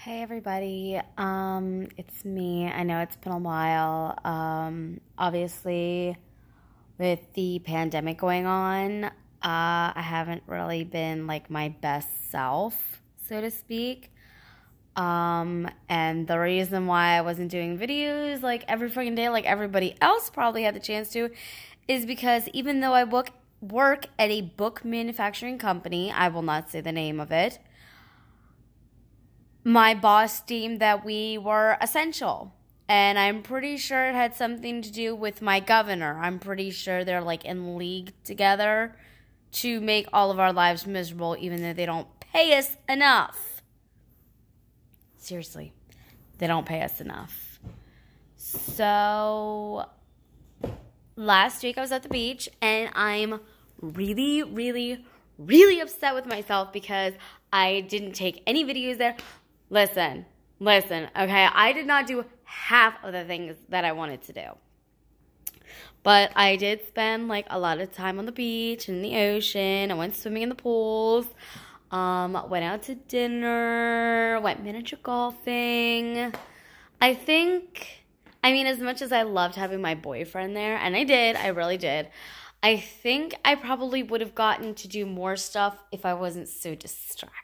Hey everybody, it's me. I know it's been a while. Obviously with the pandemic going on, I haven't really been like my best self, so to speak. And the reason why I wasn't doing videos like every freaking day like everybody else probably had the chance to is because even though I work at a book manufacturing company, I will not say the name of it, my boss deemed that we were essential. And I'm pretty sure it had something to do with my governor. I'm pretty sure they're like in league together to make all of our lives miserable, even though they don't pay us enough. Seriously, they don't pay us enough. So last week I was at the beach and I'm really, really, really upset with myself because I didn't take any videos there. Listen, okay? I did not do half of the things that I wanted to do. But I did spend, like, a lot of time on the beach and in the ocean. I went swimming in the pools. Went out to dinner. Went miniature golfing. I mean, as much as I loved having my boyfriend there, and I really did, I think I probably would have gotten to do more stuff if I wasn't so distracted.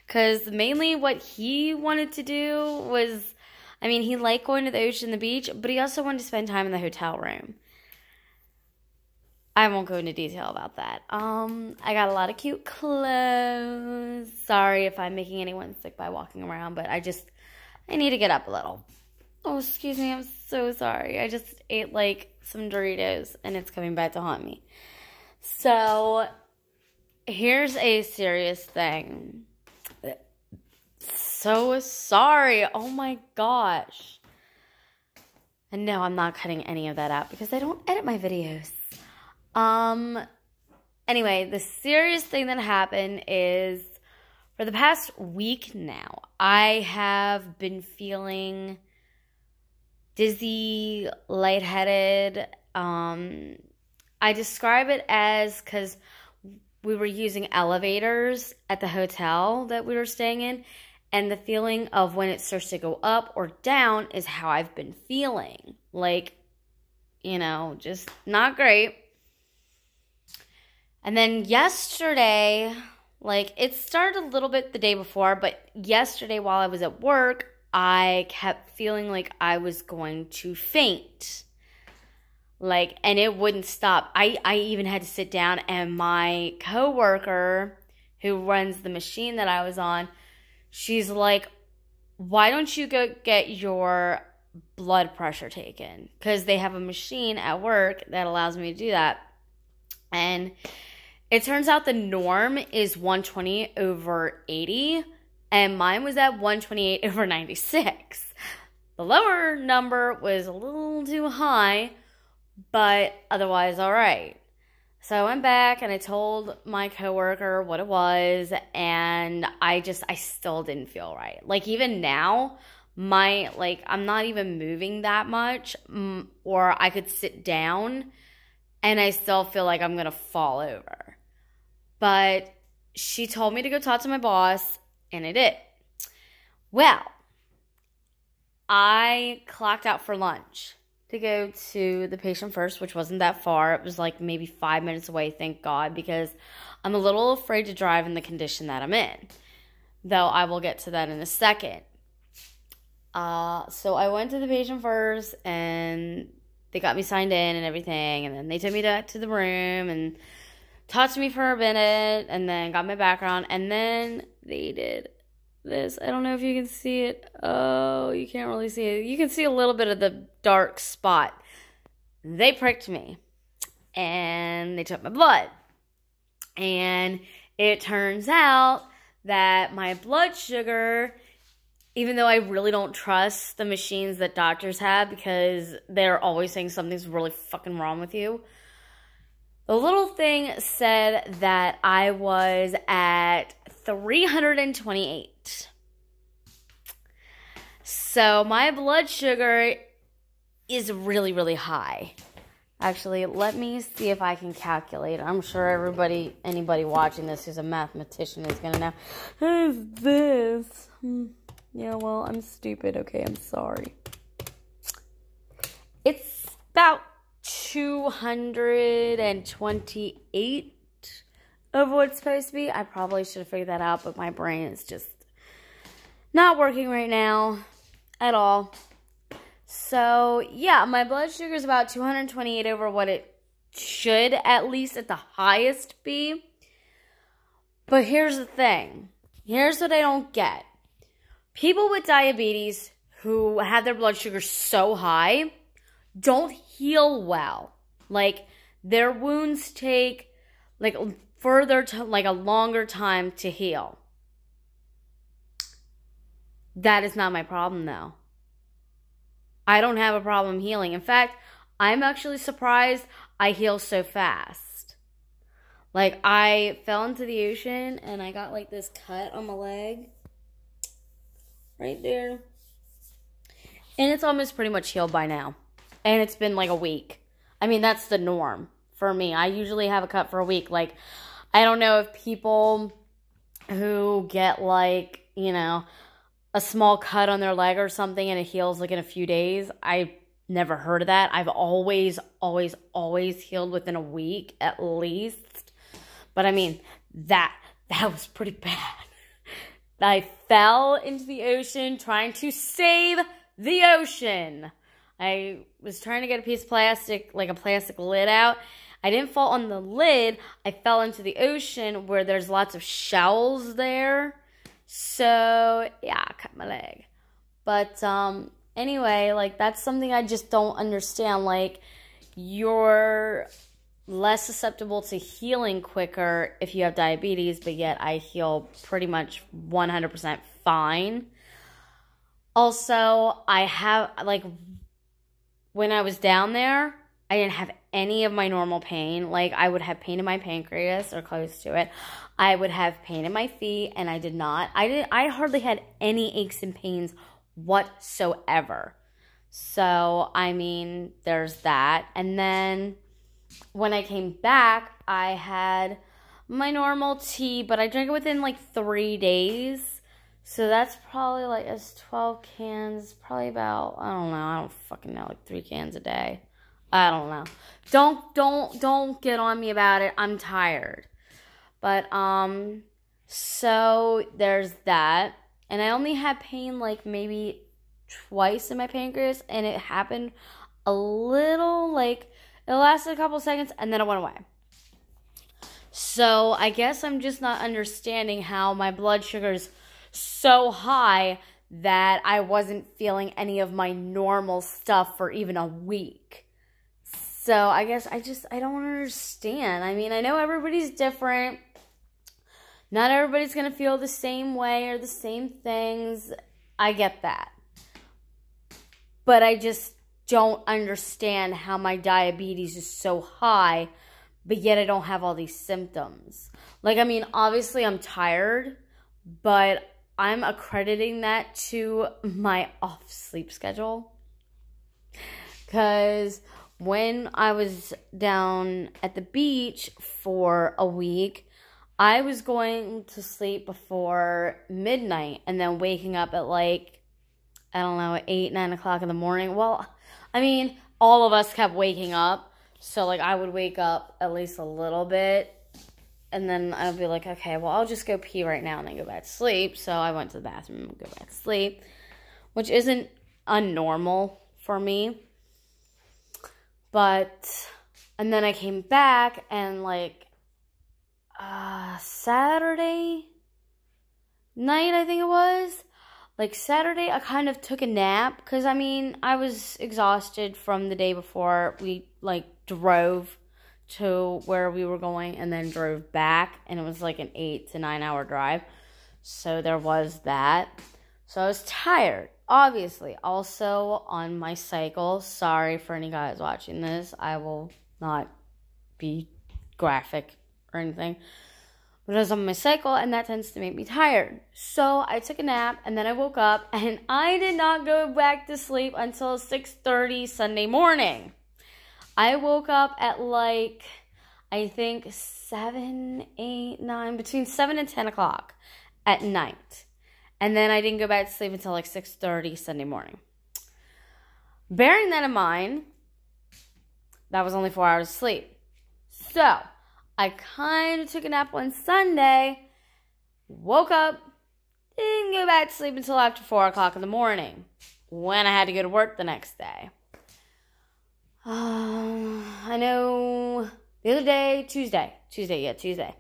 Because mainly what he wanted to do was, I mean, he liked going to the ocean and the beach, but he also wanted to spend time in the hotel room. I won't go into detail about that. I got a lot of cute clothes. Sorry if I'm making anyone sick by walking around, but I need to get up a little. Oh, excuse me, I'm so sorry. I just ate, like, some Doritos, and it's coming back to haunt me. So, here's a serious thing. So sorry. Oh my gosh. And no, I'm not cutting any of that out because I don't edit my videos. Anyway, the serious thing that happened is for the past week now, I have been feeling dizzy, lightheaded. I describe it as because we were using elevators at the hotel that we were staying in, and the feeling of when it starts to go up or down is how I've been feeling. Like, you know, just not great. And then yesterday, like, it started a little bit the day before, but yesterday while I was at work, I kept feeling like I was going to faint. Like, and it wouldn't stop. I even had to sit down, and my coworker who runs the machine that I was on, she's like, why don't you go get your blood pressure taken? Because they have a machine at work that allows me to do that. And it turns out the norm is 120/80, and mine was at 128/96. The lower number was a little too high, but otherwise all right. So I went back and I told my coworker what it was, and I still didn't feel right. Like, even now, I'm not even moving that much, or I could sit down and I still feel like I'm going to fall over. But she told me to go talk to my boss, and I did. Well, I clocked out for lunch to go to the patient first, which wasn't that far. It was like maybe 5 minutes away, thank God, because I'm a little afraid to drive in the condition that I'm in. Though I will get to that in a second. So I went to the patient first, and they got me signed in and everything, and then they took me back to the room and talked to me for a minute, and then got my background, and then they did this. I don't know if you can see it. Oh, you can't really see it. You can see a little bit of the dark spot. They pricked me, and they took my blood, and it turns out that my blood sugar, even though I really don't trust the machines that doctors have because they're always saying something's really fucking wrong with you, the little thing said that I was at 328. So my blood sugar is really, really high. Actually, let me see if I can calculate. I'm sure anybody watching this who's a mathematician is going to know. Who's this? Yeah, well, I'm stupid. Okay, I'm sorry. It's about 228 of what it's supposed to be. I probably should have figured that out, but my brain is just not working right now at all. So, yeah, my blood sugar is about 228 over what it should, at least at the highest, be. But here's the thing. Here's what I don't get. People with diabetes who have their blood sugar so high don't heal well. Like, their wounds take, like, a longer time to heal. That is not my problem, though. I don't have a problem healing. In fact, I'm actually surprised I heal so fast. Like, I fell into the ocean and I got like this cut on my leg. Right there. And it's almost pretty much healed by now. And it's been like a week. I mean, that's the norm for me. I usually have a cut for a week. Like, I don't know if people who get like, you know, a small cut on their leg or something and it heals like in a few days. I've never heard of that. I've always healed within a week at least. But I mean, that was pretty bad. I fell into the ocean trying to save the ocean. I was trying to get a piece of plastic, like a plastic lid out. I didn't fall on the lid. I fell into the ocean where there's lots of shells there. So, yeah, I cut my leg. But, anyway, like, that's something I just don't understand. Like, you're less susceptible to healing quicker if you have diabetes, but yet I heal pretty much 100% fine. Also, I have, like, when I was down there, I didn't have any of my normal pain. Like, I would have pain in my pancreas or close to it. I would have pain in my feet, and I did not. I hardly had any aches and pains whatsoever. So, I mean, there's that. And then when I came back, I had my normal tea, but I drank it within like 3 days. So that's probably like, as 12 cans, probably about, I don't know, I don't fucking know, like 3 cans a day. I don't know. Don't get on me about it. I'm tired. But, so there's that. And I only had pain like maybe twice in my pancreas. And it happened a little, like, it lasted a couple seconds and then it went away. So I guess I'm just not understanding how my blood sugar's so high that I wasn't feeling any of my normal stuff for even a week. So I guess I don't understand. I mean, I know everybody's different. Not everybody's going to feel the same way or the same things. I get that. But I just don't understand how my diabetes is so high, but yet I don't have all these symptoms. Like, I mean, obviously I'm tired, but I'm accrediting that to my off sleep schedule. Because when I was down at the beach for a week, I was going to sleep before midnight and then waking up at like, I don't know, 8, 9 o'clock in the morning. Well, I mean, all of us kept waking up. So, like, I would wake up at least a little bit. And then I'd be like, okay, well, I'll just go pee right now and then go back to sleep. So I went to the bathroom and go back to sleep, which isn't unnormal for me. But, and then I came back and, like, Saturday night, I think it was. Like, Saturday, I kind of took a nap. Because, I mean, I was exhausted from the day before. We, like, drove to where we were going and then drove back. And it was, like, an 8 to 9 hour drive. So, there was that. So, I was tired, obviously. Also, on my cycle. Sorry for any guys watching this. I will not be graphic or anything. But I was on my cycle, and that tends to make me tired. So I took a nap, and then I woke up, and I did not go back to sleep until 6:30 Sunday morning. I woke up at like, I think 7, 8, 9, between 7 and 10 o'clock at night. And then I didn't go back to sleep until like 6:30 Sunday morning. Bearing that in mind, that was only 4 hours of sleep. So, I kind of took a nap on Sunday, woke up, didn't go back to sleep until after 4 o'clock in the morning, when I had to go to work the next day. I know the other day, Tuesday,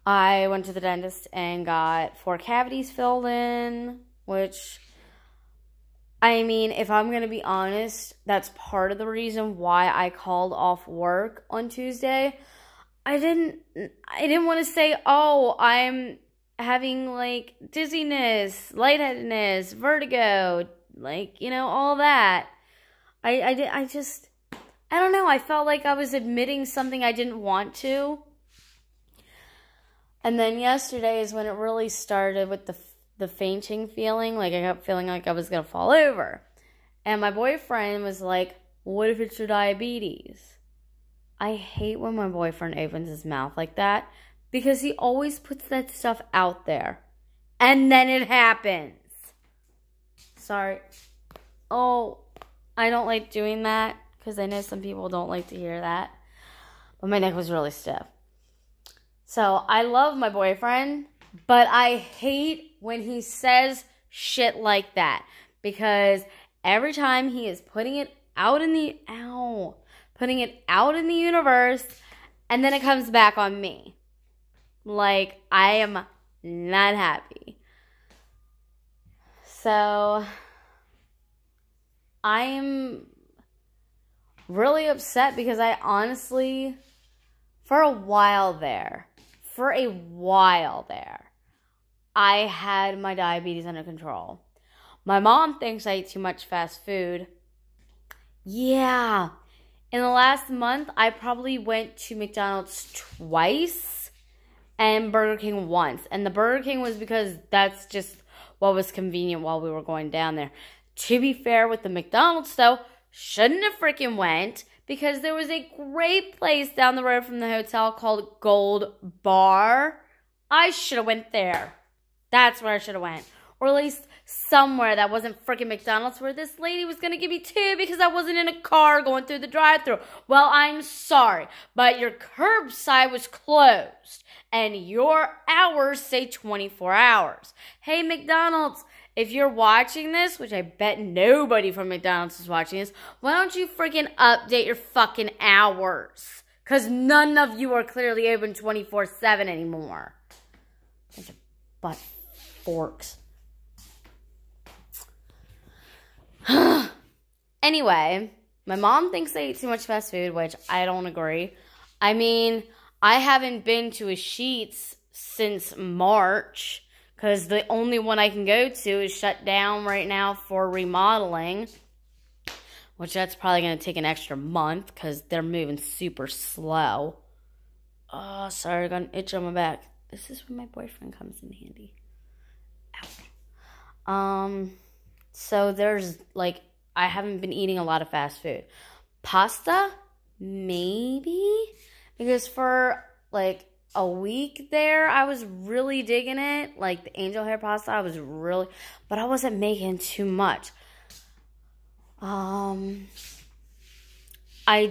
I went to the dentist and got 4 cavities filled in, which, I mean, if I'm going to be honest, that's part of the reason why I called off work on Tuesday. I didn't want to say, oh, I'm having, like, dizziness, lightheadedness, vertigo, like, you know, all that. I don't know, I felt like I was admitting something I didn't want to. And then yesterday is when it really started with the fainting feeling. Like, I kept feeling like I was going to fall over. And my boyfriend was like, what if it's your diabetes? I hate when my boyfriend opens his mouth like that, because he always puts that stuff out there. And then it happens. Sorry. Oh, I don't like doing that, because I know some people don't like to hear that. But my neck was really stiff. So, I love my boyfriend, but I hate when he says shit like that. Because every time he is putting it out in the universe, and then it comes back on me. Like, I am not happy. So, I am really upset because I honestly, for a while there, I had my diabetes under control. My mom thinks I eat too much fast food. Yeah. In the last month, I probably went to McDonald's twice and Burger King once. And the Burger King was because that's just what was convenient while we were going down there. To be fair with the McDonald's, though, shouldn't have freaking went, because there was a great place down the road from the hotel called Gold Bar. I should have went there. That's where I should have went. Or at least somewhere that wasn't freaking McDonald's, where this lady was going to give me 2 because I wasn't in a car going through the drive-thru. Well, I'm sorry, but your curbside was closed, and your hours say 24 hours. Hey, McDonald's, if you're watching this, which I bet nobody from McDonald's is watching this, why don't you freaking update your fucking hours? Because none of you are clearly open 24/7 anymore. Bunch of butt forks. Anyway, my mom thinks I eat too much fast food, which I don't agree. I mean, I haven't been to a Sheetz since March, because the only one I can go to is shut down right now for remodeling, which that's probably going to take an extra month because they're moving super slow. Oh, sorry, I got an itch on my back. This is when my boyfriend comes in handy. Ouch. So there's, like, I haven't been eating a lot of fast food. Pasta? Maybe? Because for, like, a week there, I was really digging it. Like, the angel hair pasta, but I wasn't making too much. I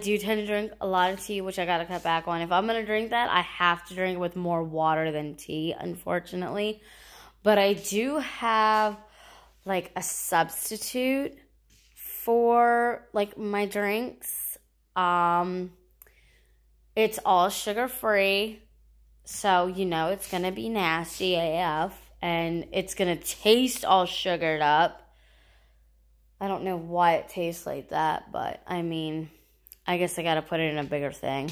do tend to drink a lot of tea, which I gotta cut back on. If I'm gonna drink that, I have to drink it with more water than tea, unfortunately. But I do have, like, a substitute for, like, my drinks. It's all sugar-free, so, you know, it's gonna be nasty AF, and it's gonna taste all sugared up. I don't know why it tastes like that, but, I mean, I guess I gotta put it in a bigger thing.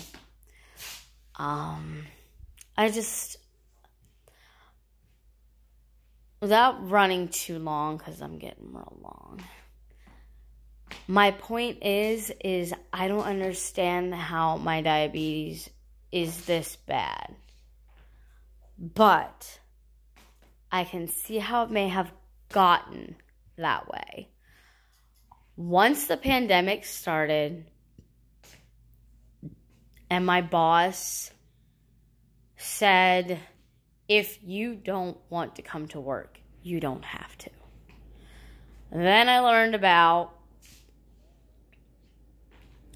Without running too long, because I'm getting real long. My point is I don't understand how my diabetes is this bad. But I can see how it may have gotten that way. Once the pandemic started, And my boss said, if you don't want to come to work, you don't have to. And then I learned about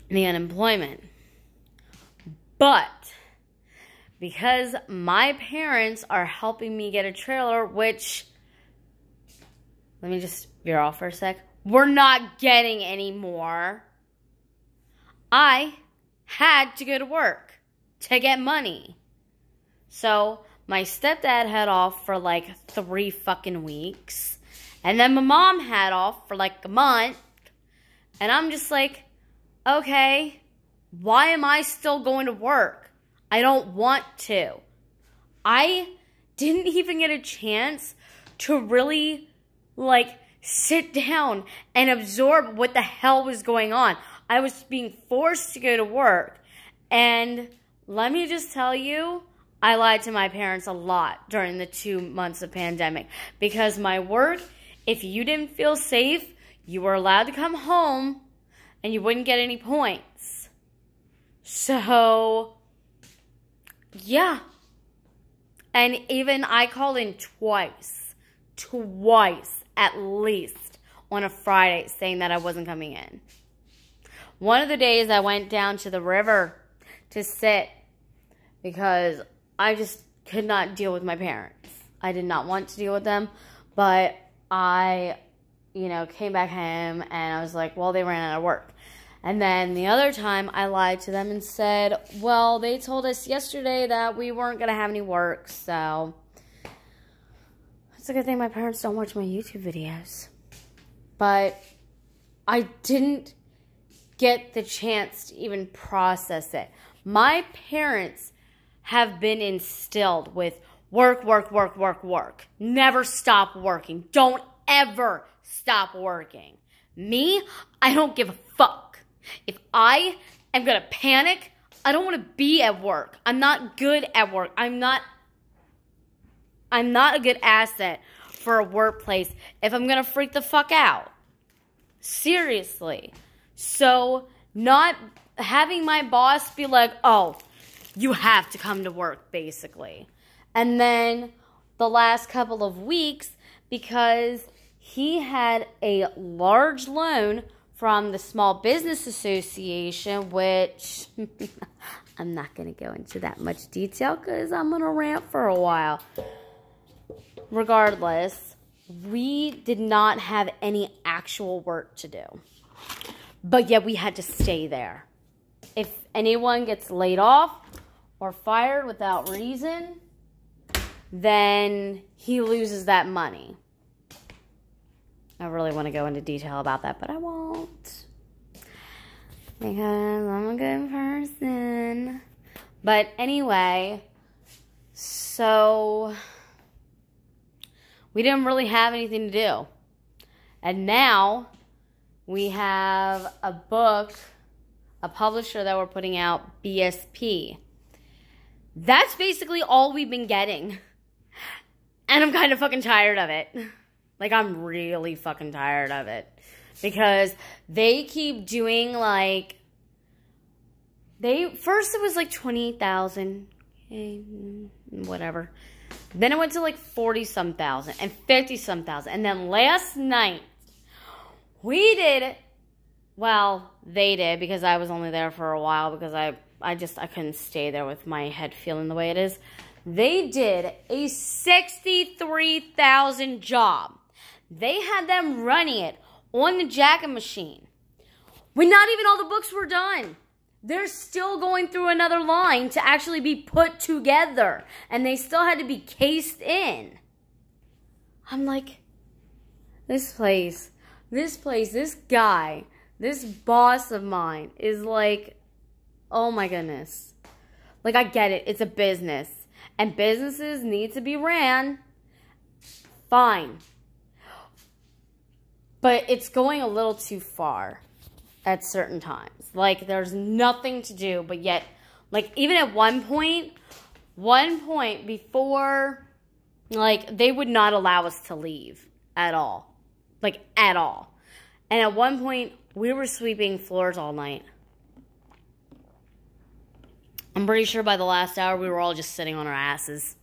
the unemployment. But because my parents are helping me get a trailer, which, let me just veer off for a sec, we're not getting anymore. I had to go to work to get money. So my stepdad had off for like 3 fucking weeks. And then my mom had off for like a month. And I'm just like, okay, why am I still going to work? I don't want to. I didn't even get a chance to really like sit down and absorb what the hell was going on. I was being forced to go to work. And let me just tell you, I lied to my parents a lot during the 2 months of pandemic. Because my work, if you didn't feel safe, you were allowed to come home and you wouldn't get any points. So, yeah. And even I called in twice at least, on a Friday saying that I wasn't coming in. One of the days I went down to the river to sit because I just could not deal with my parents. I did not want to deal with them, but I, came back home and I was like, well, they ran out of work. And then the other time I lied to them and said, well, they told us yesterday that we weren't going to have any work, so it's a good thing my parents don't watch my YouTube videos. But I didn't get the chance to even process it. My parents have been instilled with work, work, work, work, work. Never stop working. Don't ever stop working. Me, I don't give a fuck. If I am going to panic, I don't want to be at work. I'm not good at work. I'm not a good asset for a workplace if I'm going to freak the fuck out. Seriously. So, not having my boss be like, oh, you have to come to work, basically. And then the last couple of weeks, because he had a large loan from the Small Business Association, which I'm not going to go into that much detail because I'm going to rant for a while. Regardless, we did not have any actual work to do. But yet we had to stay there. If anyone gets laid off or fired without reason, then he loses that money. I really want to go into detail about that, but I won't. Because I'm a good person. But anyway, so we didn't really have anything to do. And now we have a book, a publisher that we're putting out, BSP. That's basically all we've been getting. And I'm kind of fucking tired of it. Like, I'm really fucking tired of it. Because they keep doing, like, first it was like 28,000, whatever. Then it went to like 40-some thousand and 50-some thousand. And then last night, we did, well, they did, because I was only there for a while because I couldn't stay there with my head feeling the way it is. They did a 63,000 job. They had them running it on the jacket machine when not even all the books were done. They're still going through another line to actually be put together. And they still had to be cased in. I'm like, this guy, this boss of mine is like, oh my goodness. Like, I get it. It's a business. And businesses need to be ran. Fine. But it's going a little too far at certain times. Like, there's nothing to do, but yet, like, even at one point before, like, they would not allow us to leave at all. Like, at all. And at one point, we were sweeping floors all night. I'm pretty sure by the last hour we were all just sitting on our asses.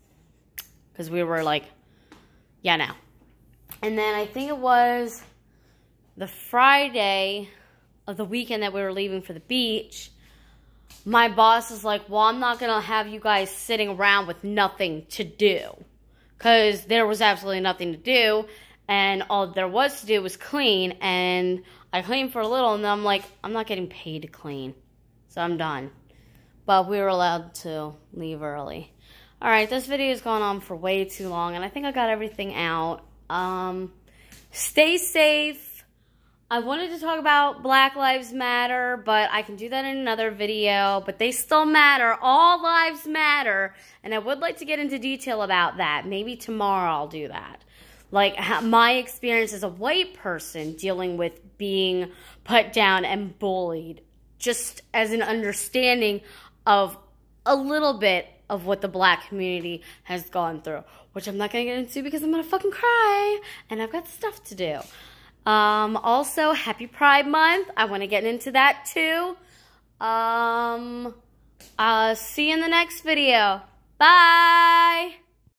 Because we were like, yeah, no. And then I think it was the Friday of the weekend that we were leaving for the beach. My boss is like, well, I'm not going to have you guys sitting around with nothing to do. Because there was absolutely nothing to do. And all there was to do was clean. And I cleaned for a little. And then I'm like, I'm not getting paid to clean. So I'm done. But we were allowed to leave early. Alright, this video has gone on for way too long. And I think I got everything out. Stay safe. I wanted to talk about Black Lives Matter, but I can do that in another video. But they still matter. All lives matter. And I would like to get into detail about that. Maybe tomorrow I'll do that. Like my experience as a white person dealing with being put down and bullied. Just as an understanding of a little bit of what the black community has gone through. Which I'm not going to get into because I'm going to fucking cry. And I've got stuff to do. Also, happy Pride Month. I want to get into that too. See you in the next video. Bye!